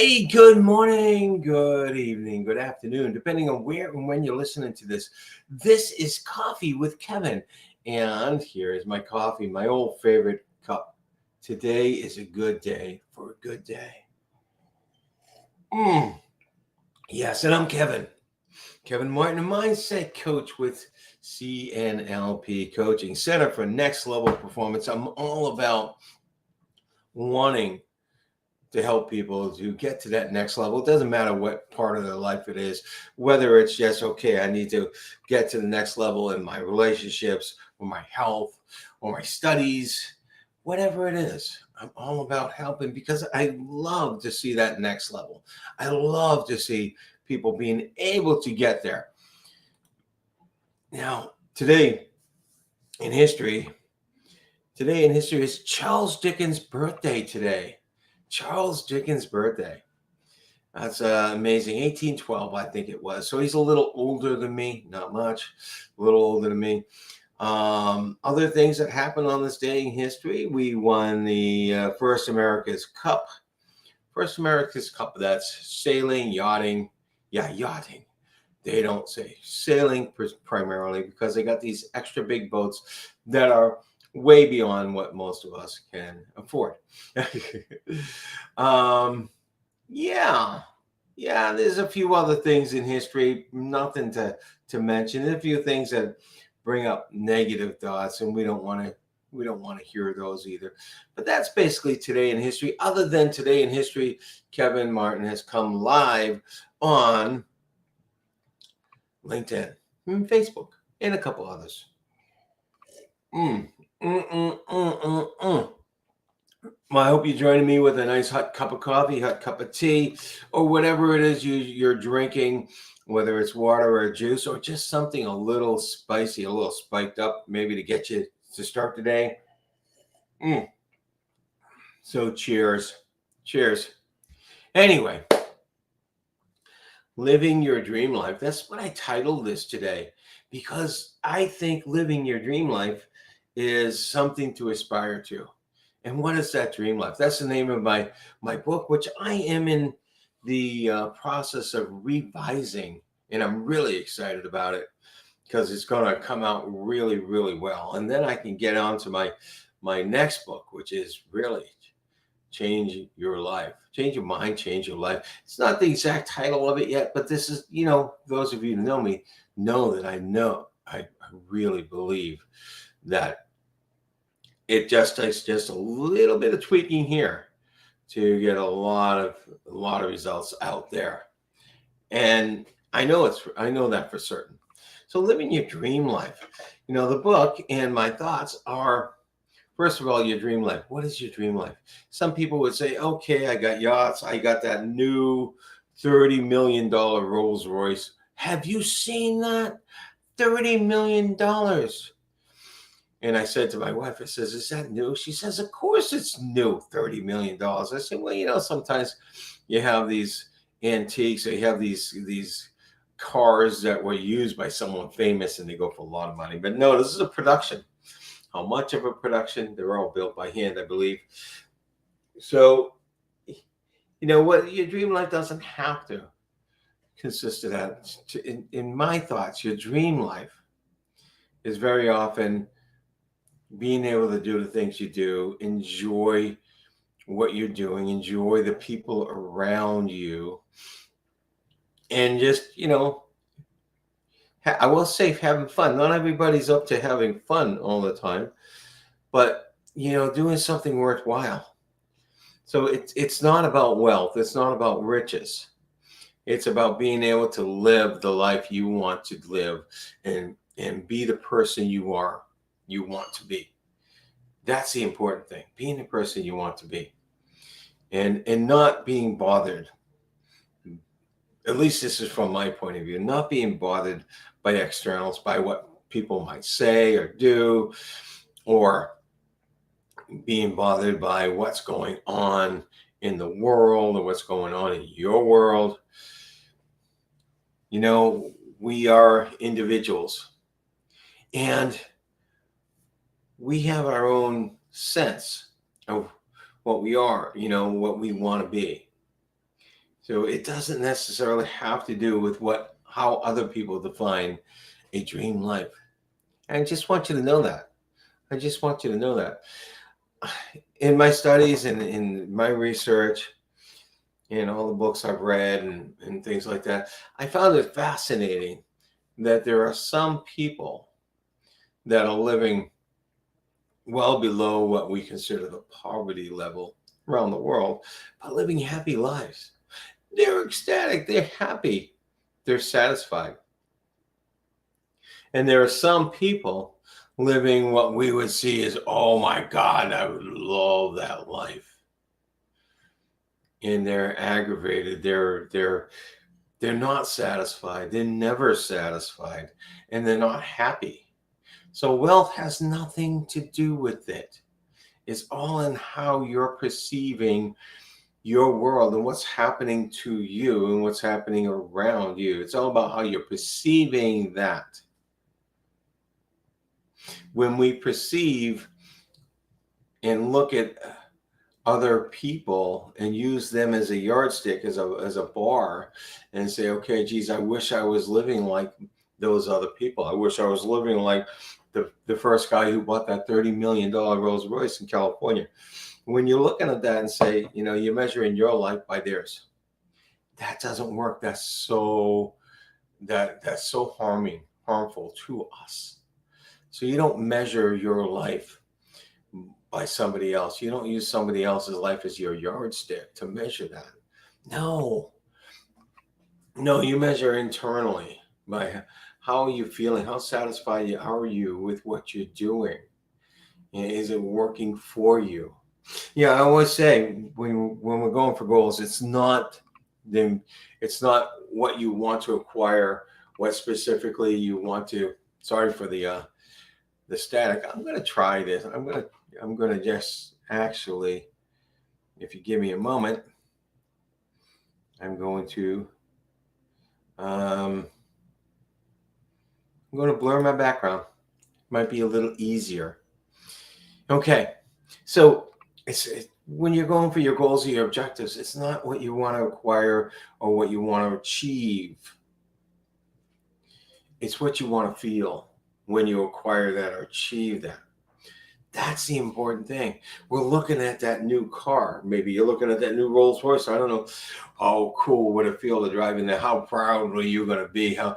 Hey, good morning, good evening, good afternoon, depending on where and when you're listening to this. This is Coffee with Kevin. And here is my coffee, my old favorite cup. Today is a good day for a good day. Yes, and I'm Kevin. Kevin Martin, a mindset coach with CNLP Coaching, Center for Next Level Performance. I'm all about wanting to help people to get to that next level. It doesn't matter what part of their life it is, whether it's just, okay, I need to get to the next level in my relationships or my health or my studies, whatever it is. I'm all about helping because I love to see that next level. I love to see people being able to get there. Now, today in history is Charles Dickens' birthday today. Charles Dickens' birthday. That's amazing. 1812, I think it was. So he's a little older than me, not much, a little older than me. Other things that happened on this day in history, we won the First America's Cup. First America's Cup, that's sailing, yachting. Yeah, yachting. They don't say sailing primarily because they got these extra big boats that are way beyond what most of us can afford. Yeah, there's a few other things in history, nothing to mention. A few things that bring up negative thoughts, and we don't want to hear those either. But that's basically today in history. Other than today in history, Kevin Martin has come live on LinkedIn, Facebook, and a couple others. Well, I hope you're joining me with a nice hot cup of coffee, hot cup of tea, or whatever it is you're drinking, whether it's water or juice, or just something a little spicy, a little spiked up, maybe to get you to start the day. So cheers. Anyway, living your dream life. That's what I titled this today, because I think living your dream life is something to aspire to. And what is that dream life? That's the name of my book, which I am in the process of revising, and I'm really excited about it because it's going to come out really, really well. And then I can get on to my next book, which is really change your life, change your mind, change your life. It's not the exact title of it yet, but this is, those of you who know me know that I really believe that it just takes just a little bit of tweaking here to get a lot of results out there. And I know that for certain. So living your dream life, the book and my thoughts are, first of all, your dream life. What is your dream life? Some people would say, okay, I got yachts. I got that new $30 million Rolls Royce. Have you seen that? $30 million. And I said to my wife, I says, is that new? She says, of course it's new, $30 million. I said, well, sometimes you have these antiques, or you have these cars that were used by someone famous and they go for a lot of money. But no, this is a production. How much of a production? They're all built by hand, I believe. So, what your dream life doesn't have to consist of that. In my thoughts, your dream life is very often being able to do the things you do, enjoy what you're doing, enjoy the people around you, and just, I will say having fun. Not everybody's up to having fun all the time, but, doing something worthwhile. So it's not about wealth. It's not about riches. It's about being able to live the life you want to live and be the person you want to be. That's the important thing, being the person you want to be and not being bothered. At least this is from my point of view, not being bothered by externals, by what people might say or do, or being bothered by what's going on in the world or what's going on in your world. We are individuals and we have our own sense of what we are, what we want to be. So it doesn't necessarily have to do with how other people define a dream life. I just want you to know that. I just want you to know that. In my studies and in my research and all the books I've read and things like that, I found it fascinating that there are some people that are living well below what we consider the poverty level around the world, but living happy lives. They're ecstatic, they're happy, they're satisfied. And there are some people living what we would see as, oh my God, I would love that life. And they're aggravated, they're not satisfied, they're never satisfied, and they're not happy. So wealth has nothing to do with it. It's all in how you're perceiving your world and what's happening to you and what's happening around you. It's all about how you're perceiving that. When we perceive and look at other people and use them as a yardstick, as a bar, and say, okay, geez, I wish I was living like those other people. I wish I was living like the first guy who bought that $30 million Rolls Royce in California. When you're looking at that and say, you're measuring your life by theirs, that doesn't work. That's so harmful to us. So you don't measure your life by somebody else. You don't use somebody else's life as your yardstick to measure that. No, you measure internally by how are you feeling, how satisfied are you with what you're doing, and is it working for you? Yeah, I always say when we're going for goals, it's not what you want to acquire, what specifically you want to. Sorry for the static. I'm going to try this. I'm going to just actually, if you give me a moment, I'm going to blur my background. Might be a little easier. Okay, so when you're going for your goals or your objectives, it's not what you want to acquire or what you want to achieve. It's what you want to feel when you acquire that or achieve that. That's the important thing. We're looking at that new car. Maybe you're looking at that new Rolls Royce. I don't know how cool would it feel to drive in there. How proud are you going to be? How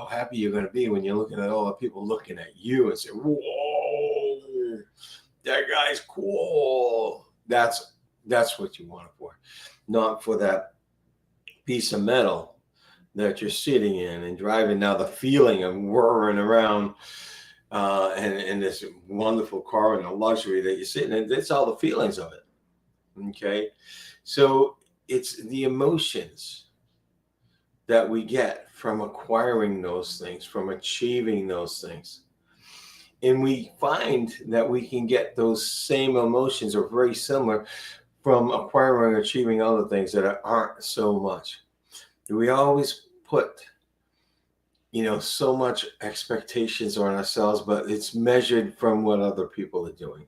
happy you're going to be when you're looking at all the people looking at you and say, "Whoa, that guy's cool." That's what you want it for, not for that piece of metal that you're sitting in and driving. Now the feeling of whirring around and this wonderful car and the luxury that you're sitting in, it's all the feelings of it. Okay, so it's the emotions that we get from acquiring those things, from achieving those things. And we find that we can get those same emotions or very similar from acquiring or achieving other things that aren't so much. We always put so much expectations on ourselves, but it's measured from what other people are doing.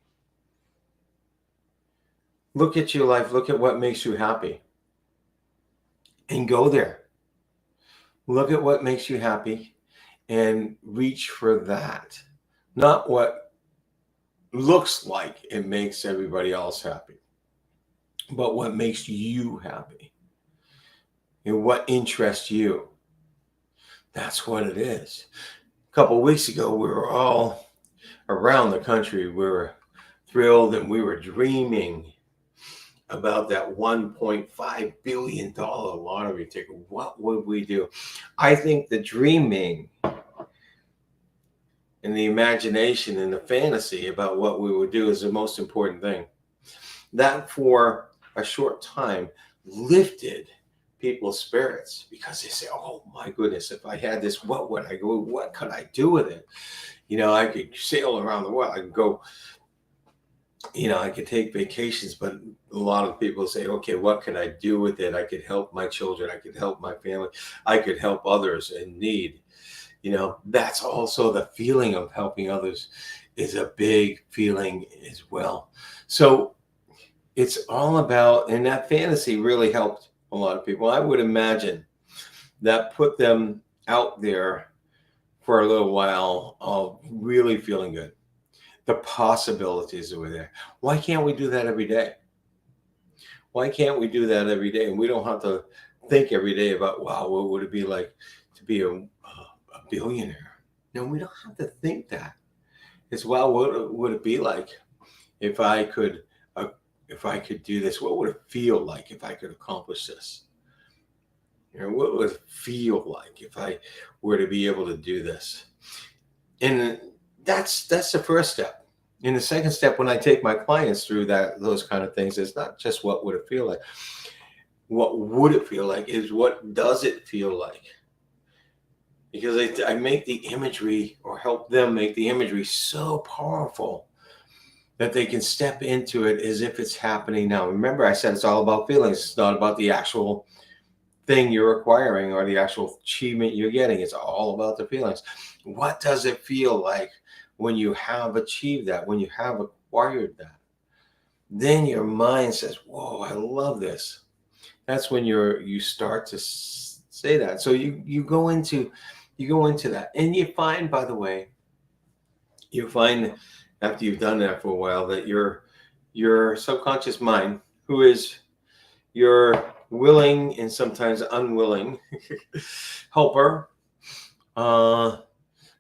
Look at your life, look at what makes you happy, and go there. Look at what makes you happy and reach for that. Not what looks like it makes everybody else happy, but what makes you happy and what interests you. That's what it is. A couple of weeks ago, we were all around the country. We were thrilled and we were dreaming about that $1.5 billion lottery ticket. What would we do? I think the dreaming and the imagination and the fantasy about what we would do is the most important thing. That for a short time lifted people's spirits because they say, oh my goodness, if I had this, what would I go? What could I do with it? I could sail around the world. I could go, I could take vacations, but a lot of people say, okay, what can I do with it? I could help my children. I could help my family. I could help others in need. That's also the feeling of helping others is a big feeling as well. So it's all about, and that fantasy really helped a lot of people. I would imagine that put them out there for a little while of really feeling good. The possibilities that were there. Why can't we do that every day? Why can't we do that every day? And we don't have to think every day about, wow, what would it be like to be a billionaire? No, we don't have to think that. It's, wow, what would it be like if I could uh, if I could do this? What would it feel like if I could accomplish this? You know, what would it feel like if I were to be able to do this? And that's the first step. And the second step, when I take my clients through those kind of things, is not just what would it feel like. What would it feel like is, what does it feel like? Because I make the imagery, or help them make the imagery, so powerful that they can step into it as if it's happening now. Remember, I said it's all about feelings. It's not about the actual thing you're acquiring or the actual achievement you're getting. It's all about the feelings. What does it feel like when you have achieved that, when you have acquired that? Then your mind says, whoa, I love this. That's when you start to say that. So you go into that, and you find, by the way, you find after you've done that for a while, that your subconscious mind, who is your willing and sometimes unwilling helper,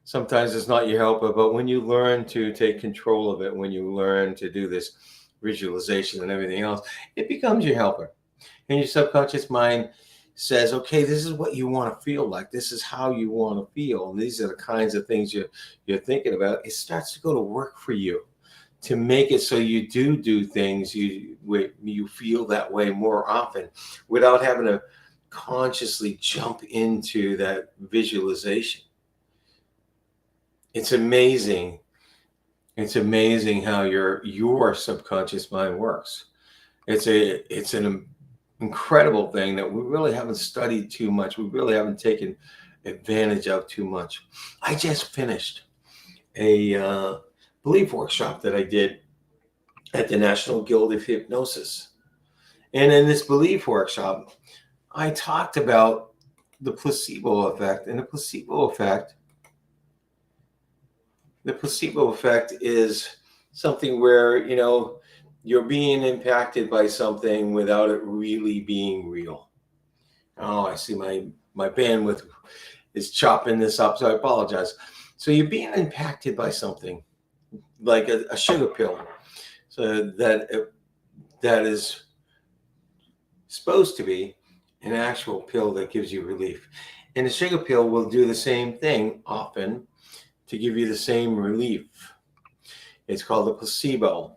sometimes it's not your helper, but when you learn to take control of it, when you learn to do this visualization and everything else, it becomes your helper. And your subconscious mind says, okay, this is what you want to feel like. This is how you want to feel. And these are the kinds of things you're thinking about. It starts to go to work for you to make it so you do things you feel that way more often, without having to consciously jump into that visualization. It's amazing. It's amazing how your subconscious mind works. It's an incredible thing that we really haven't studied too much. We really haven't taken advantage of too much. I just finished a belief workshop that I did at the National Guild of Hypnosis. And in this belief workshop, I talked about the placebo effect. And the placebo effect is something where, you're being impacted by something without it really being real. Oh, I see my bandwidth is chopping this up, so I apologize. So you're being impacted by something like a sugar pill, so that is supposed to be an actual pill that gives you relief. And the sugar pill will do the same thing often to give you the same relief. It's called a placebo.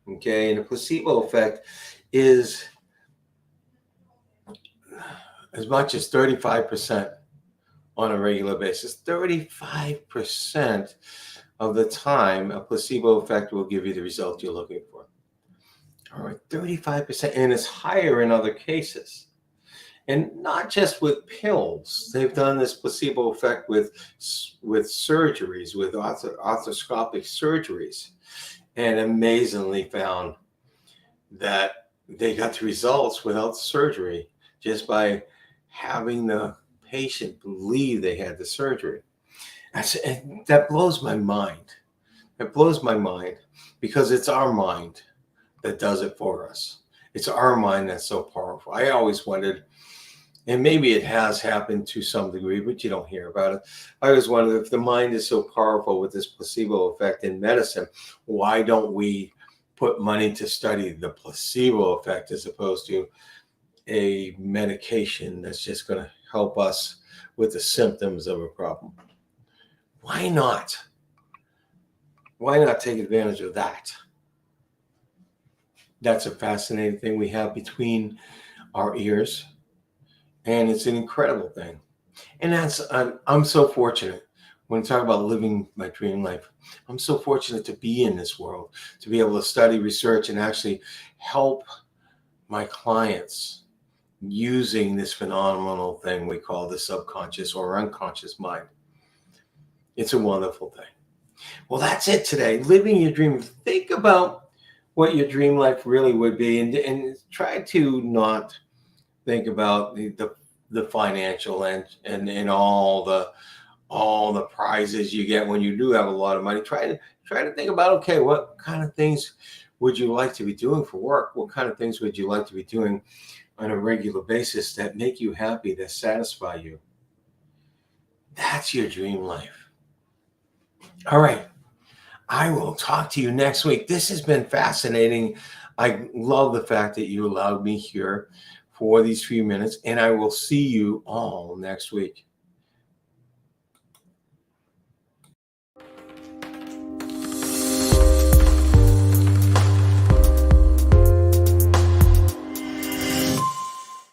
Okay, and the placebo effect is as much as 35% on a regular basis. 35% of the time, a placebo effect will give you the result you're looking for. All right, 35%, and it's higher in other cases. And not just with pills. They've done this placebo effect with surgeries, with arthroscopic surgeries, and amazingly found that they got the results without the surgery, just by having the patient believe they had the surgery. That blows my mind. It blows my mind, because it's our mind that does it for us. It's our mind that's so powerful. I always wondered, and maybe it has happened to some degree, but you don't hear about it. I always wondered, if the mind is so powerful with this placebo effect in medicine, why don't we put money to study the placebo effect as opposed to a medication that's just going to help us with the symptoms of a problem? Why not? Why not take advantage of that? That's a fascinating thing we have between our ears. And it's an incredible thing. And I'm so fortunate. When I talk about living my dream life, I'm so fortunate to be in this world, to be able to study, research, and actually help my clients using this phenomenal thing we call the subconscious or unconscious mind. It's a wonderful thing. Well, that's it today. Living your dream. Think about what your dream life really would be, and try to not think about the financial and all the prizes you get when you do have a lot of money. Try to think about, okay, what kind of things would you like to be doing for work? What kind of things would you like to be doing on a regular basis that make you happy, that satisfy you? That's your dream life. All right. I will talk to you next week. This has been fascinating. I love the fact that you allowed me here for these few minutes, and I will see you all next week.